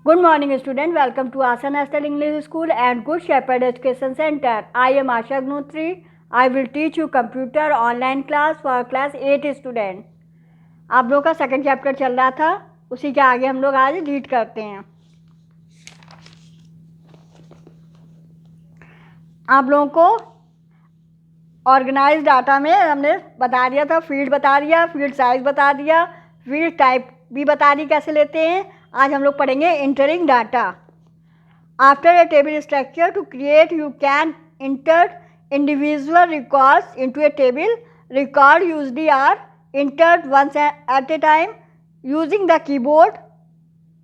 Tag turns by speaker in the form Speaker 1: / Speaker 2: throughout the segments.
Speaker 1: Good morning student, welcome to Asa National English School and Good Shepherd Education Center. I am Asha Gnotri. I will teach you computer online class for class 8 student. आप लोगों का second chapter चल रहा था, उसी के आगे हम लोग आज रीड करते हैं. आप लोगों को ऑर्गेनाइज डाटा में हमने बता दिया था, फील्ड बता दिया, फील्ड साइज बता दिया, फील्ड टाइप भी बता दी कैसे लेते हैं. आज हम लोग पढ़ेंगे entering data. After a table structure to create you can enter individual records into a table. Record usually are entered once at a time using the keyboard,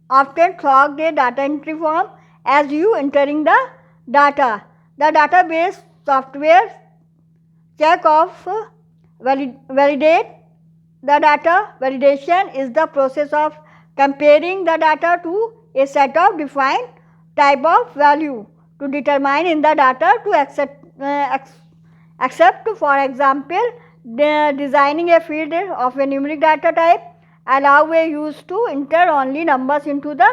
Speaker 1: often clocked a data entry form as you entering the data. The database software check of validate the data. Validation is the process of comparing the data to a set of defined type of value to determine in the data to accept for example, designing a field of a numeric data type allow a user to enter only numbers into the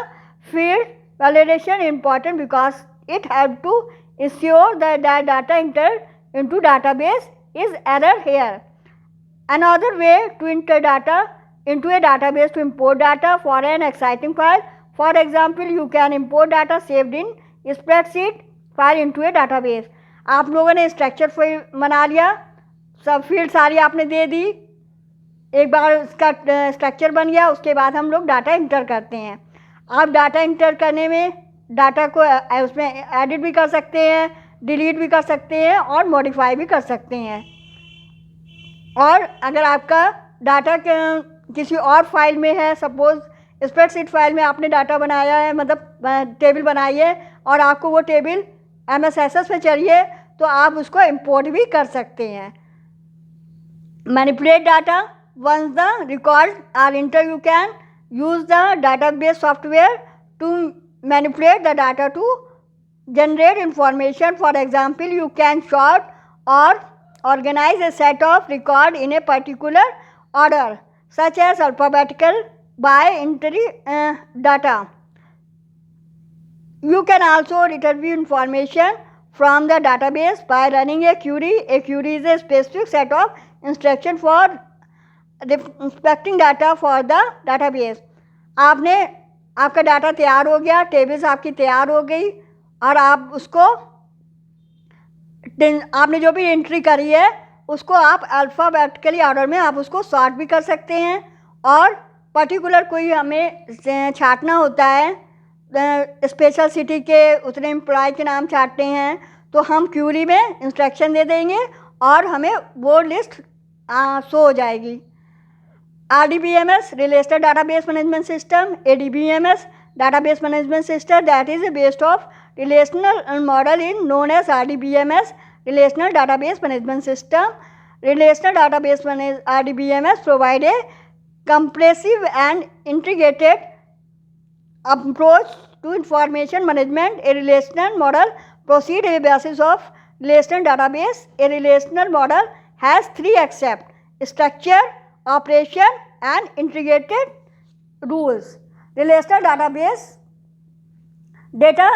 Speaker 1: field. Validation is important because it helps to ensure that the data entered into database is error here. Another way to enter data into a database to import data for an exciting file. For example, you can import data saved in spreadsheet file into a database. आप लोगों ने structure file बना लिया, सब field सारी आपने दे दी, एक बार उसका स्ट्रक्चर बन गया, उसके बाद हम लोग डाटा इंटर करते हैं. आप डाटा इंटर करने में डाटा को उसमें एडिट भी कर सकते हैं, डिलीट भी कर सकते हैं और मॉडिफाई भी कर सकते हैं. और अगर आपका डाटा किसी और फाइल में है, सपोज़ स्प्रेडशीट फाइल में आपने डाटा बनाया है, मतलब टेबल बनाई है और आपको वो टेबल MSSS में चाहिए, तो आप उसको इंपोर्ट भी कर सकते हैं. Manipulate data. Once the records are entered, you can use the database software to manipulate the data to generate information. For example, you can sort or organize a set of records in a particular order, such as alphabetical by entry data. You can also retrieve information from the database by running a query. A query is a specific set of instruction for inspecting data for the database. आपका data तैयार हो गया, tables आपकी तैयार हो गई और आप उसको आपने जो भी एंट्री करी है उसको आप अल्फ़ाबेटिकली ऑर्डर में आप उसको सॉर्ट भी कर सकते हैं. और पर्टिकुलर कोई हमें छांटना होता है, स्पेशल सिटी के उतने एम्प्लॉय के नाम छांटते हैं, तो हम क्यूरी में इंस्ट्रक्शन दे देंगे और हमें वो लिस्ट शो हो जाएगी. RDBMS Relational Database Management System. ADBMS Database Management System that is based of relational model in known as RDBMS Relational Database Management System. Relational Database RDBMS provide a comprehensive and integrated approach to information management. A relational model proceeds on the basis of relational database. A relational model has three aspects: structure, operation and integrated rules. Relational database data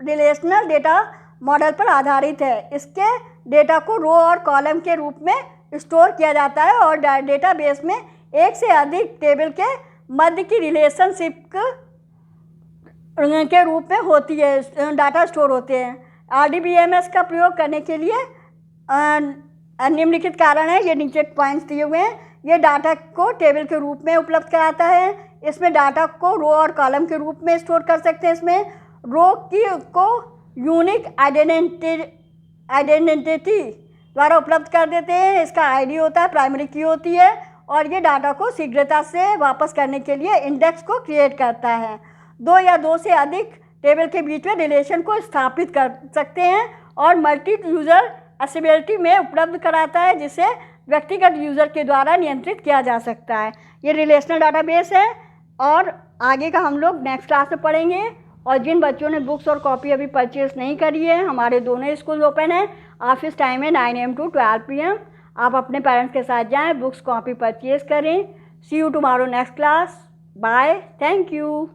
Speaker 1: relational data model पर आधारित है. इसके data को रो और column के रूप में store किया जाता है और डेटाबेस में एक से अधिक टेबल के मध्य की रिलेशनशिप के रूप में होती है, डाटा स्टोर होते हैं. RDBMS का प्रयोग करने के लिए निम्नलिखित कारण है, ये नीचे पॉइंट्स दिए हुए हैं. ये डाटा को टेबल के रूप में उपलब्ध कराता है. इसमें डाटा को रो और कॉलम के रूप में स्टोर कर सकते हैं. इसमें रो को यूनिक आइडेंटिटी द्वारा उपलब्ध कर देते हैं. इसका आईडी होता है, प्राइमरी की होती है और ये डाटा को शीघ्रता से वापस करने के लिए इंडेक्स को क्रिएट करता है. दो या दो से अधिक टेबल के बीच में रिलेशन को स्थापित कर सकते हैं और मल्टी यूज़र एसेबिलिटी में उपलब्ध कराता है, जिसे व्यक्तिगत यूज़र के द्वारा नियंत्रित किया जा सकता है. ये रिलेशनल डाटाबेस है और आगे का हम लोग नेक्स्ट क्लास में पढ़ेंगे. और जिन बच्चों ने बुक्स और कॉपी अभी परचेज़ नहीं करी है, हमारे दोनों स्कूल ओपन है. ऑफिस टाइम है 9 AM to 12 PM. आप अपने पेरेंट्स के साथ जाएं, बुक्स कॉपी परचेज़ करें. See you tomorrow next class. Bye. Thank you.